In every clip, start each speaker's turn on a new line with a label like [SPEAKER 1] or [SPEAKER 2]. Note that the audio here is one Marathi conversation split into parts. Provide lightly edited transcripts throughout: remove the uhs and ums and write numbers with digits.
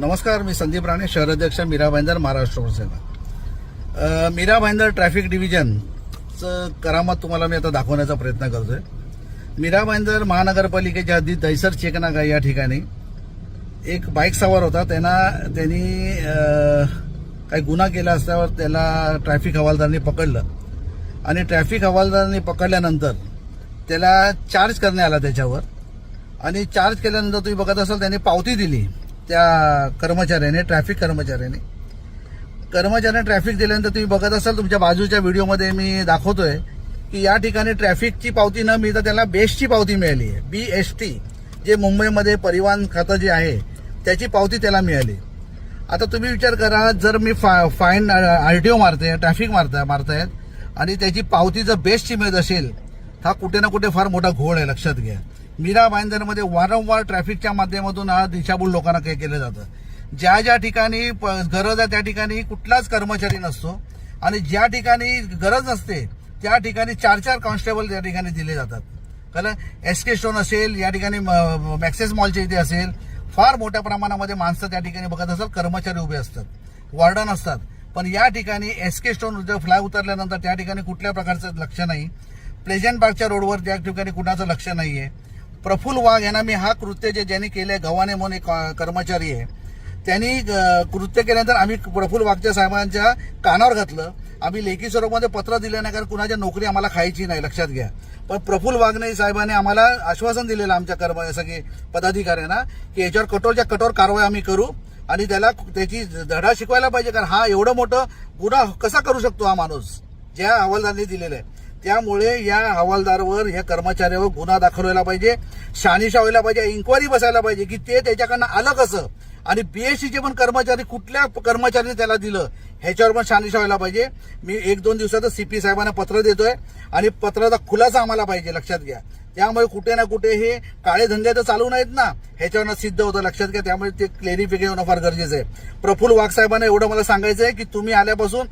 [SPEAKER 1] नमस्कार, मी संदीप राणे, शहराध्यक्ष मीरा भाईंदर, महाराष्ट्र शिवसेना. मीरा भाईंदर ट्रॅफिक डिव्हिजनचं करामत तुम्हाला मी आता दाखवण्याचा प्रयत्न करतोय. मीरा भाईंदर महानगरपालिकेच्या हद्दीत दहिसर चेकनागा या ठिकाणी एक बाईक सवार होता. त्यांनी काही गुन्हा केला असल्यावर त्याला ट्रॅफिक हवालदारांनी पकडलं आणि ट्रॅफिक हवालदारांनी पकडल्यानंतर त्याला चार्ज करण्यात आला त्याच्यावर. आणि चार्ज केल्यानंतर तुम्ही बघत असाल त्यांनी पावती दिली त्या कर्मचाऱ्याने, ट्रॅफिक कर्मचाऱ्याने ट्रॅफिक दिल्यानंतर तुम्ही बघत असाल तुमच्या बाजूच्या व्हिडिओमध्ये मी दाखवतोय की या ठिकाणी ट्रॅफिकची पावती न मिळता त्याला बेस्टची पावती मिळाली आहे. BST जे मुंबईमध्ये परिवहन खातं जे आहे त्याची पावती त्याला मिळाली. आता तुम्ही विचार करा, जर मी फाईन RTO मारते, ट्रॅफिक मारतायत आणि त्याची पावती जर बेस्टची मिळत असेल, हा कुठे ना कुठे फार मोठा घोळ आहे, लक्षात घ्या. मीरा भाईंदरमध्ये वारंवार ट्रॅफिकच्या माध्यमातून हा दिशाभूल लोकांना काही केलं जातं. ज्या ठिकाणी गरज आहे त्या ठिकाणी कुठलाच कर्मचारी नसतो आणि ज्या ठिकाणी गरज नसते त्या ठिकाणी 4 कॉन्स्टेबल त्या ठिकाणी दिले जातात. कारण SK स्टोन असेल, या ठिकाणी मॅक्सेस मॉलच्या इथे असेल, फार मोठ्या प्रमाणामध्ये माणसं त्या ठिकाणी बघत असाल कर्मचारी उभे असतात, वॉर्डन असतात. पण या ठिकाणी SK स्टोन फ्लाय उतरल्यानंतर त्या ठिकाणी कुठल्या प्रकारचं लक्ष नाही. प्लेझंट पार्कच्या रोडवर त्या ठिकाणी कुणाचं लक्ष नाहीये. प्रफुल्ल वाघ यांना मी हा कृत्य ज्यांनी केलंय, गव्हाणे म्हणून एक कर्मचारी आहे, त्यांनी कृत्य केल्यानंतर आम्ही प्रफुल्ल वाघच्या साहेबांच्या कानावर घातलं. आम्ही लेखी स्वरूपामध्ये पत्र दिलं नाही, कारण कुणाच्या नोकरी आम्हाला खायची नाही, लक्षात घ्या. पण प्रफुल्ल वाघ साहेबांनी आम्हाला आश्वासन दिलेलं आमच्या सगळे पदाधिकाऱ्यांना की याच्यावर कठोरच्या कठोर कारवाई आम्ही करू आणि त्याला त्याची धडा शिकवायला पाहिजे. कारण हा एवढं मोठं गुन्हा कसा करू शकतो हा माणूस, ज्या हवालदारांनी दिलेलं आहे. त्यामुळे या हवालदारावर, या कर्मचाऱ्यावर गुन्हा दाखल व्हायला पाहिजे, शहानिशा व्हायला पाहिजे, इन्क्वायरी बसायला पाहिजे की ते त्याच्याकडनं आलं कसं. आणि BSTचे पण कर्मचारी कुठल्या कर्मचाऱ्याने त्याला दिलं ह्याच्यावर पण शहानिशा व्हायला पाहिजे. मी 1-2 दिवसातच CP साहेबांना पत्र देतोय आणि पत्राचा खुलासा आम्हाला पाहिजे, लक्षात घ्या. त्यामुळे कुठे ना कुठे हे काळे धंदे तर चालू नाहीत ना, ह्याच्यावरनं सिद्ध होतं, लक्षात घ्या. त्यामुळे ते क्लेरिफिकेशन होणं फार गरजेचं आहे. प्रफुल्ल वाघ साहेबांना एवढं मला सांगायचं आहे की तुम्ही आल्यापासून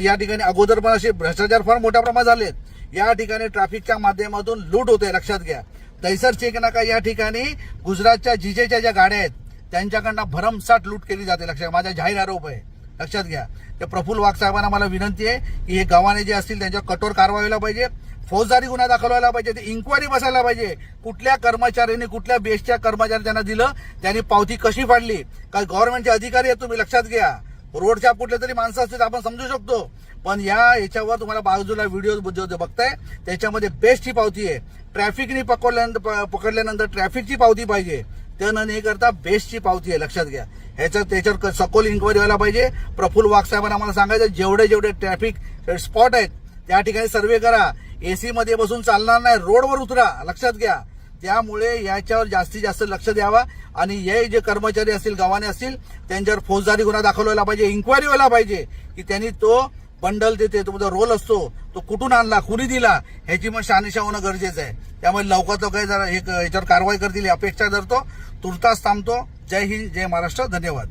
[SPEAKER 1] या ठिकाणी अगोदर पण असे भ्रष्टाचार फार मोठ्या प्रमाणात झालेत. या ठिकाणी ट्रॅफिकच्या माध्यमातून लूट होते, लक्षात घ्या. दहिसर चेकनाका या ठिकाणी गुजरातच्या जीजेच्या ज्या गाड्या आहेत त्यांच्याकडनं भरमसाठ लूट केली जाते, लक्षात. माझा जाहीर आरोप आहे, लक्षात घ्या. त्या प्रफुल्ल वाघ साहेबांना मला विनंती आहे की हे गव्हाणे जे असतील त्यांच्यावर कठोर कारवाई व्हायला पाहिजे, फौजदारी गुन्हा दाखल व्हायला पाहिजे, ते इन्क्वायरी बसायला पाहिजे. कुठल्या कर्मचाऱ्यांनी, कुठल्या बेस्टच्या कर्मचारी त्यांना दिलं, त्यांनी पावती कशी फाडली. काय गव्हर्नमेंटचे अधिकारी आहेत तुम्ही, लक्षात घ्या. रोडच्या कुठले तरी माणसं असतील आपण समजू शकतो, पण याच्यावर तुम्हाला बाजूला व्हिडिओ बघताय त्याच्यामध्ये बेस्टची पावती आहे. ट्रॅफिकनी पकडल्यानंतर ट्रॅफिकची पावती पाहिजे, त्यानं नाही करता बेस्टची पावती आहे, लक्षात घ्या. त्याच्यावर सखोल इन्क्वायरी व्हायला पाहिजे. प्रफुल्ल वाघ साहेबांना मला सांगायचं, जेवढे ट्रॅफिक स्पॉट आहेत त्या ठिकाणी सर्वे करा. AC मध्ये बसून चालणार नाही, रोडवर उतरा, लक्षात घ्या. त्यामुळे याच्यावर जास्तीत जास्त लक्ष द्यावा आणि हे जे कर्मचारी असतील, गव्हाणे असतील, त्यांच्यावर फौजदारी गुन्हा दाखल व्हायला पाहिजे, इन्क्वायरी व्हायला पाहिजे की त्यांनी तो बंडल देते, तो रोल असतो तो कुठून आणला, कुणी दिला, ह्याची मग शहानिशा होणं गरजेचं आहे. त्यामुळे लवकरात लवकर जरा याच्यावर कारवाई करतील अपेक्षा धरतो. तुर्तास थांबतो. जय हिंद, जय महाराष्ट्र. धन्यवाद.